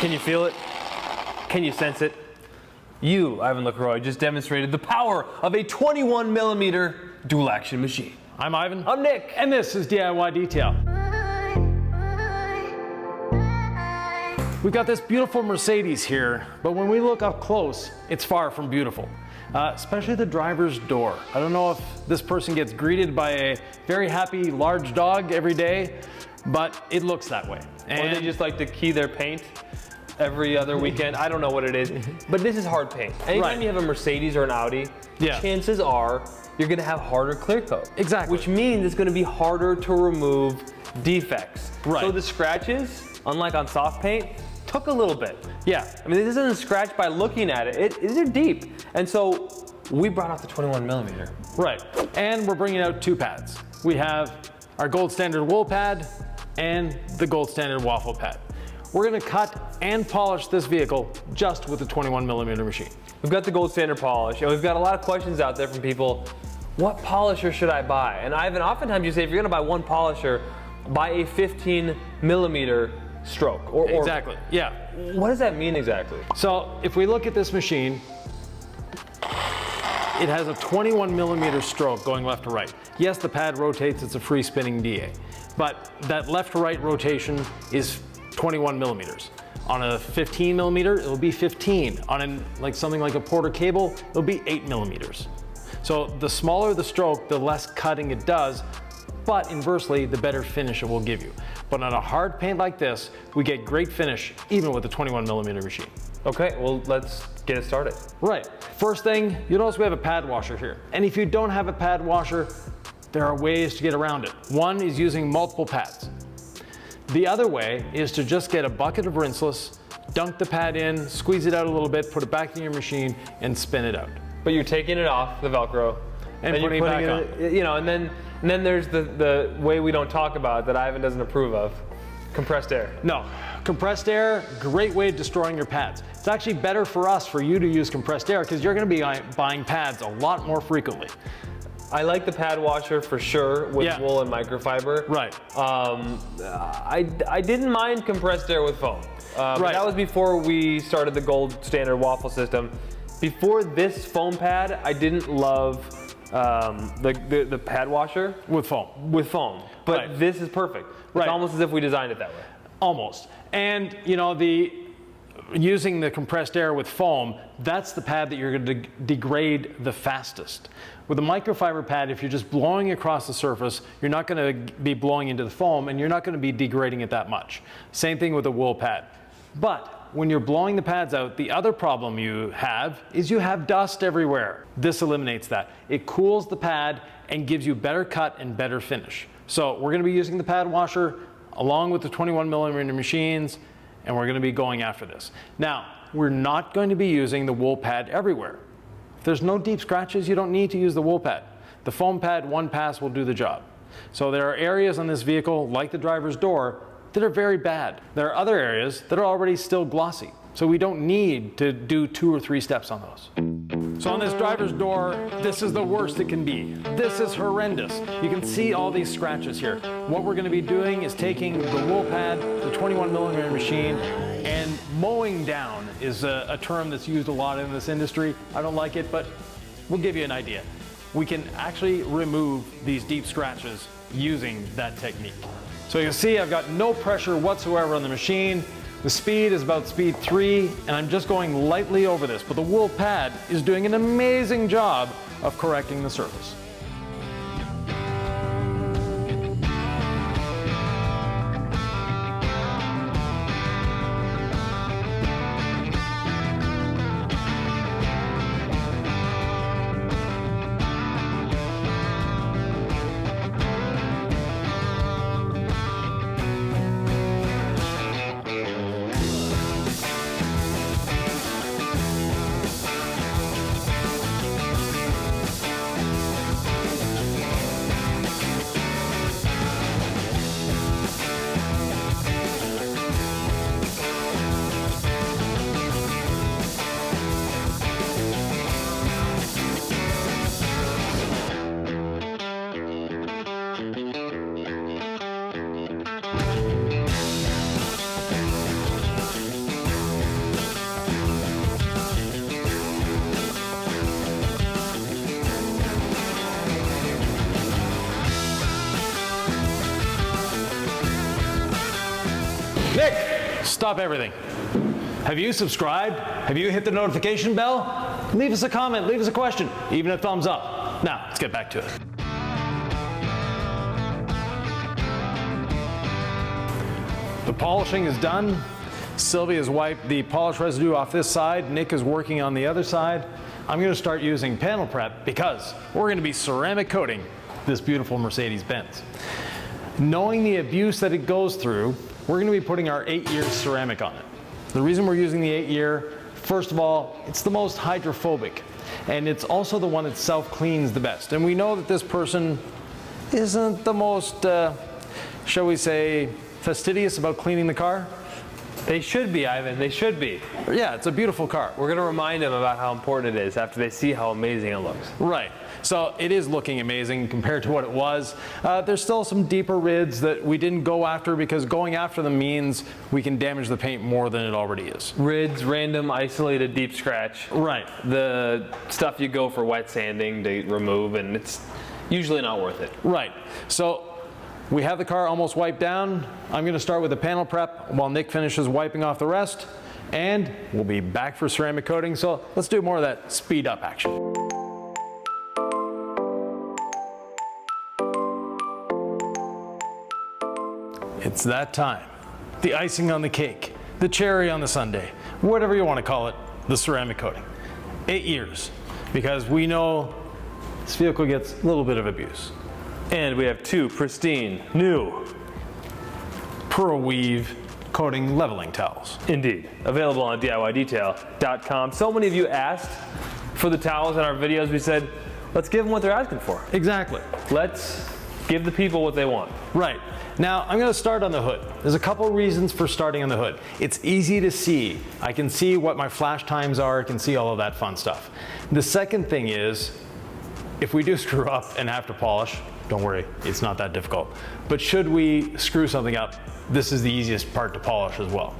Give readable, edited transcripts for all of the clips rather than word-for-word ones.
Can you feel it? Can you sense it? You, Ivan LaCroix, just demonstrated the power of a 21mm dual action machine. I'm Ivan. I'm Nick. And this is DIY Detail. We've got this beautiful Mercedes here, but when we look up close, it's far from beautiful. Especially the driver's door. I don't know if this person gets greeted by a very happy large dog every day, but it looks that way. Or they just like to key their paint every other weekend. I don't know what it is, but this is hard paint. Anytime you have a Mercedes or an Audi, chances are you're gonna have harder clear coat. Exactly. Which means it's gonna be harder to remove defects. Right. So the scratches, unlike on soft paint, took a little bit. Yeah. I mean, this isn't scratch by looking at it. They're deep. And so we brought out the 21mm. Right. And we're bringing out two pads. We have our gold standard wool pad and the gold standard waffle pad. We're gonna cut and polish this vehicle just with the 21mm machine. We've got the gold standard polish, and we've got a lot of questions out there from people. What polisher should I buy? And Ivan, oftentimes you say if you're gonna buy one polisher, buy a 15mm stroke. Exactly, yeah. What does that mean exactly? So if we look at this machine, it has a 21mm stroke going left to right. Yes, the pad rotates, it's a free spinning DA, but that left to right rotation is 21mm. On a 15mm, it'll be 15. On something like a Porter cable, it'll be 8mm. So the smaller the stroke, the less cutting it does, but inversely, the better finish it will give you. But on a hard paint like this, we get great finish even with the 21mm machine. Okay, well, let's get it started. Right. First thing, you notice we have a pad washer here. And if you don't have a pad washer, there are ways to get around it. One is using multiple pads. The other way is to just get a bucket of rinseless, dunk the pad in, squeeze it out a little bit, put it back in your machine, and spin it out. But you're taking it off the Velcro and putting it back on. You know, and then there's the way we don't talk about that Ivan doesn't approve of. Compressed air. No, compressed air, great way of destroying your pads. It's actually better for you to use compressed air because you're gonna be buying pads a lot more frequently. I like the pad washer for sure with wool and microfiber. Right. I didn't mind compressed air with foam. But that was before we started the gold standard waffle system. Before this foam pad, I didn't love the pad washer with foam. But this is perfect. It's almost as if we designed it that way. Almost. And you know, using the compressed air with foam, that's the pad that you're going to degrade the fastest. With a microfiber pad, if you're just blowing across the surface, you're not going to be blowing into the foam and you're not going to be degrading it that much. Same thing with a wool pad. But when you're blowing the pads out, the other problem you have is you have dust everywhere. This eliminates that. It cools the pad and gives you better cut and better finish. So we're going to be using the pad washer along with the 21mm machines, and we're going to be going after this. Now, we're not going to be using the wool pad everywhere. If there's no deep scratches, you don't need to use the wool pad. The foam pad, one pass will do the job. So there are areas on this vehicle, like the driver's door, that are very bad. There are other areas that are already still glossy. So we don't need to do 2 or 3 steps on those. So on this driver's door, this is the worst it can be. This is horrendous. You can see all these scratches here. What we're gonna be doing is taking the wool pad, the 21mm machine, and mowing down is a term that's used a lot in this industry. I don't like it, but we'll give you an idea. We can actually remove these deep scratches using that technique. So you'll see I've got no pressure whatsoever on the machine. The speed is about speed 3, and I'm just going lightly over this, but the wool pad is doing an amazing job of correcting the surface. Nick, stop everything. Have you subscribed? Have you hit the notification bell? Leave us a comment, leave us a question, even a thumbs up. Now, let's get back to it. The polishing is done. Sylvia has wiped the polish residue off this side. Nick is working on the other side. I'm going to start using panel prep because we're going to be ceramic coating this beautiful Mercedes-Benz. Knowing the abuse that it goes through, we're going to be putting our 8-year ceramic on it. The reason we're using the 8-year, first of all, it's the most hydrophobic, and it's also the one that self-cleans the best. And we know that this person isn't the most, shall we say, fastidious about cleaning the car. They should be, Ivan, they should be. Yeah, it's a beautiful car. We're going to remind them about how important it is after they see how amazing it looks. Right. So it is looking amazing compared to what it was. There's still some deeper rids that we didn't go after because going after them means we can damage the paint more than it already is. Rids, random, isolated, deep scratch. Right. The stuff you go for wet sanding to remove, and it's usually not worth it. Right. So we have the car almost wiped down. I'm going to start with the panel prep while Nick finishes wiping off the rest, and we'll be back for ceramic coating. So let's do more of that speed up action. It's that time. The icing on the cake, the cherry on the sundae, whatever you want to call it, the ceramic coating. 8 years, because we know this vehicle gets a little bit of abuse. And we have 2 pristine, new Pearl Weave coating leveling towels. Indeed. Available on DIYdetail.com. So many of you asked for the towels in our videos. We said, let's give them what they're asking for. Exactly. Let's give the people what they want. Right. Now, I'm going to start on the hood. There's a couple reasons for starting on the hood. It's easy to see. I can see what my flash times are. I can see all of that fun stuff. The second thing is, if we do screw up and have to polish, don't worry, it's not that difficult. But should we screw something up, this is the easiest part to polish as well.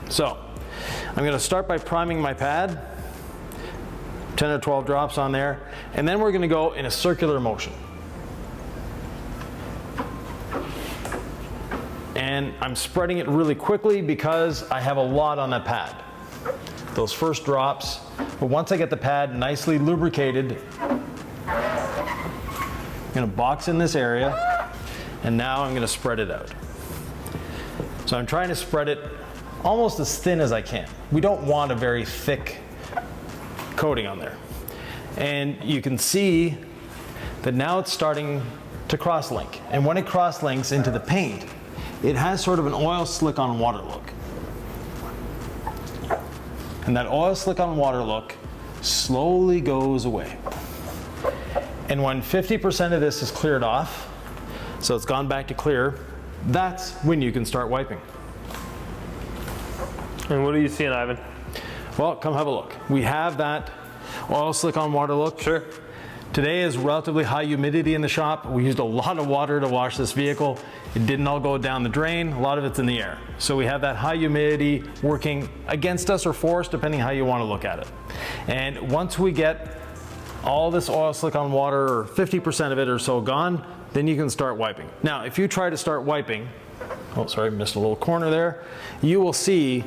So, I'm going to start by priming my pad, 10 or 12 drops on there, and then we're going to go in a circular motion. And I'm spreading it really quickly because I have a lot on that pad. Those first drops, but once I get the pad nicely lubricated, I'm going to box in this area, and now I'm going to spread it out. So I'm trying to spread it almost as thin as I can. We don't want a very thick coating on there. And you can see that now it's starting to cross-link. And when it cross-links into the paint, it has sort of an oil slick on water look. And that oil slick on water look slowly goes away. And when 50% of this is cleared off, so it's gone back to clear, that's when you can start wiping. And what are you seeing, Ivan? Well, come have a look. We have that oil slick on water look. Sure. Today is relatively high humidity in the shop. We used a lot of water to wash this vehicle. It didn't all go down the drain. A lot of it's in the air. So we have that high humidity working against us or for us, depending how you want to look at it. And once we get all this oil slick on water, or 50% of it or so gone, then you can start wiping. Now, if you try to start wiping, oh, sorry, missed a little corner there, you will see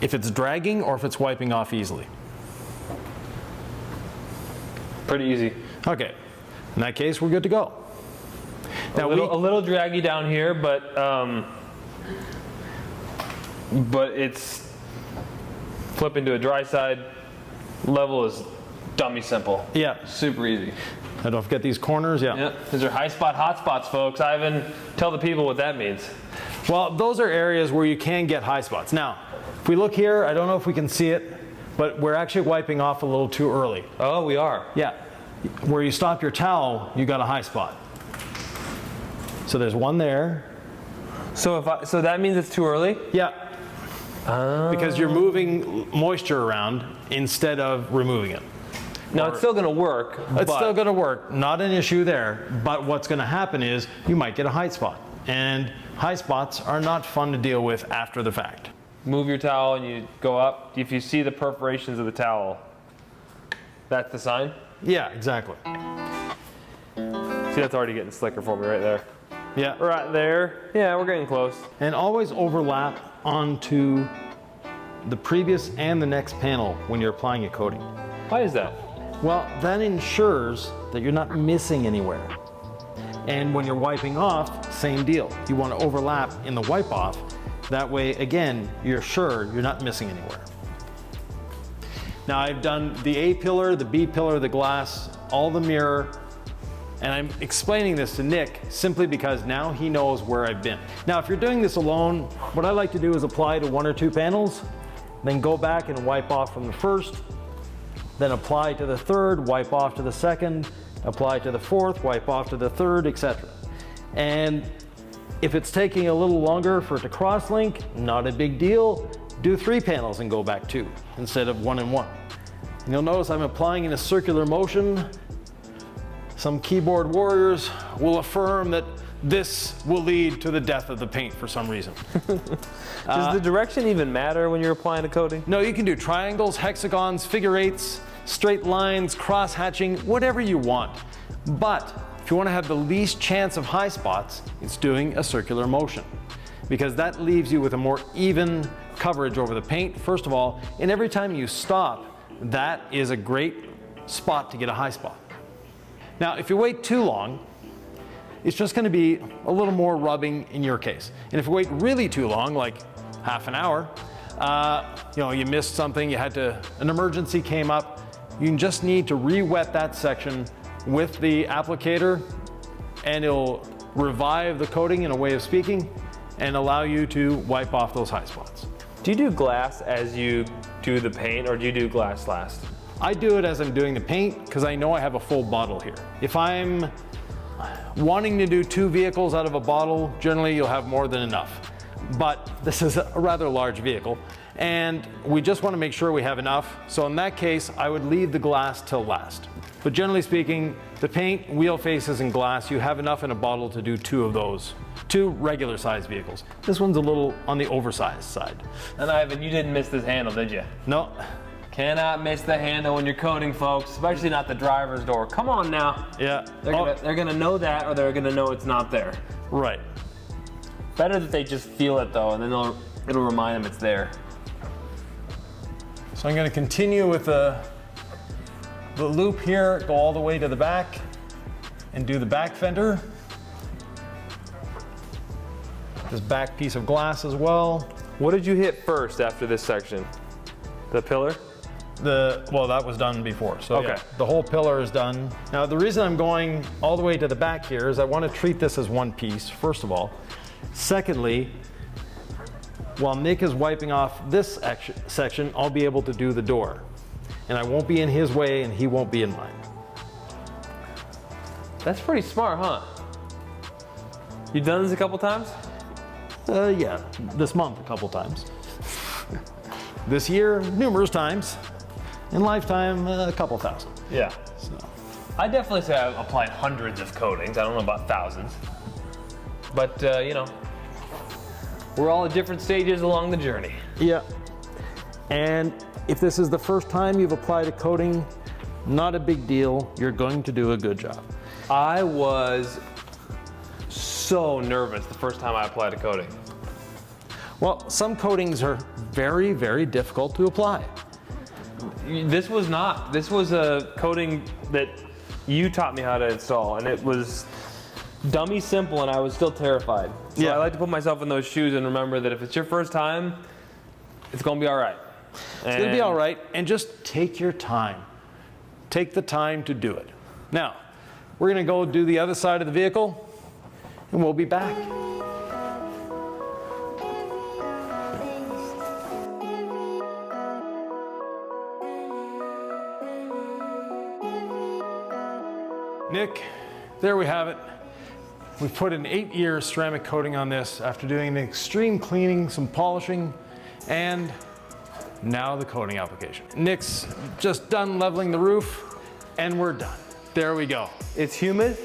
if it's dragging or if it's wiping off easily. Pretty easy. Okay, in that case, we're good to go. Now a little draggy down here, but it's flipping to a dry side. Level is dummy simple. Yeah. Super easy. I don't forget these corners, yeah. Yep. These are high spot, hot spots, folks. Ivan, tell the people what that means. Well, those are areas where you can get high spots. Now, if we look here, I don't know if we can see it, but we're actually wiping off a little too early. Oh, we are? Yeah. Where you stop your towel, you got a high spot. So there's one there. So that means it's too early? Yeah. Because you're moving moisture around instead of removing it. Now, it's still going to work. It's still going to work. Not an issue there. But what's going to happen is you might get a high spot. And high spots are not fun to deal with after the fact. Move your towel and you go up. If you see the perforations of the towel, that's the sign? Yeah, exactly. See, that's already getting slicker for me right there. Yeah. Right there. Yeah, we're getting close. And always overlap onto the previous and the next panel when you're applying a coating. Why is that? Well, that ensures that you're not missing anywhere. And when you're wiping off, same deal. You want to overlap in the wipe off. That way, again, you're sure you're not missing anywhere. Now I've done the A pillar, the B pillar, the glass, all the mirror, and I'm explaining this to Nick simply because now he knows where I've been. Now if you're doing this alone, what I like to do is apply to 1 or 2 panels, then go back and wipe off from the first, then apply to the third, wipe off to the second, apply to the fourth, wipe off to the third, etc. And if it's taking a little longer for it to cross-link, not a big deal. Do 3 panels and go back 2 instead of 1 and 1. And you'll notice I'm applying in a circular motion. Some keyboard warriors will affirm that this will lead to the death of the paint for some reason. Does the direction even matter when you're applying a coating? No, you can do triangles, hexagons, figure eights, straight lines, cross hatching, whatever you want. But if you want to have the least chance of high spots, it's doing a circular motion, because that leaves you with a more even coverage over the paint, first of all, and every time you stop, that is a great spot to get a high spot. Now, if you wait too long, it's just going to be a little more rubbing in your case. And if you wait really too long, like half an hour, you missed something, an emergency came up, you just need to re-wet that section with the applicator, and it'll revive the coating in a way of speaking and allow you to wipe off those high spots. Do you do glass as you do the paint, or do you do glass last? I do it as I'm doing the paint because I know I have a full bottle here. If I'm wanting to do 2 vehicles out of a bottle, generally you'll have more than enough. But this is a rather large vehicle, and we just want to make sure we have enough. So in that case, I would leave the glass till last. But generally speaking, the paint, wheel faces, and glass, you have enough in a bottle to do 2 of those. 2 regular sized vehicles. This one's a little on the oversized side. And Ivan, you didn't miss this handle, did you? No. Cannot miss the handle when you're coating, folks, especially not the driver's door. Come on now. Yeah. They're gonna know that, or they're gonna know it's not there. Right. Better that they just feel it though, and then it'll remind them it's there. So I'm going to continue with the loop here, go all the way to the back, and do the back fender. This back piece of glass as well. What did you hit first after this section? The pillar? Well, that was done before. So okay. Yeah, the whole pillar is done. Now the reason I'm going all the way to the back here is I want to treat this as one piece, first of all. Secondly, while Nick is wiping off this section, I'll be able to do the door. And I won't be in his way and he won't be in mine. That's pretty smart, huh? You've done this a couple times? Yeah, this month a couple times. This year, numerous times. In lifetime, a couple thousand. Yeah. So. I definitely say I've applied hundreds of coatings. I don't know about thousands. But, we're all at different stages along the journey. Yeah. And if this is the first time you've applied a coating, not a big deal. You're going to do a good job. I was so nervous the first time I applied a coating. Well, some coatings are very, very difficult to apply. This was not. This was a coating that you taught me how to install, and it was dummy simple, and I was still terrified. So yeah. I like to put myself in those shoes and remember that if it's your first time, it's gonna be all right. It's gonna be all right, and just take your time. Take the time to do it. Now, we're gonna go do the other side of the vehicle, and we'll be back. Nick, there we have it. We've put an 8-year ceramic coating on this after doing an extreme cleaning, some polishing, and now the coating application. Nick's just done leveling the roof, and we're done. There we go. It's humid,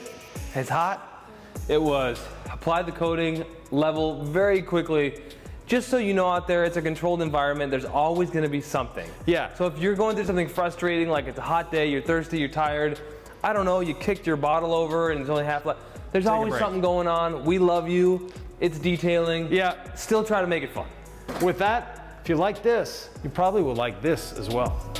it's hot. It was apply the coating, level very quickly. Just so you know out there, it's a controlled environment. There's always gonna be something. Yeah. So if you're going through something frustrating, like it's a hot day, you're thirsty, you're tired, I don't know, you kicked your bottle over and it's only half left, There's Take a always break. something going on. We love you. It's detailing. Yeah. Still try to make it fun. With that, if you like this, you probably will like this as well.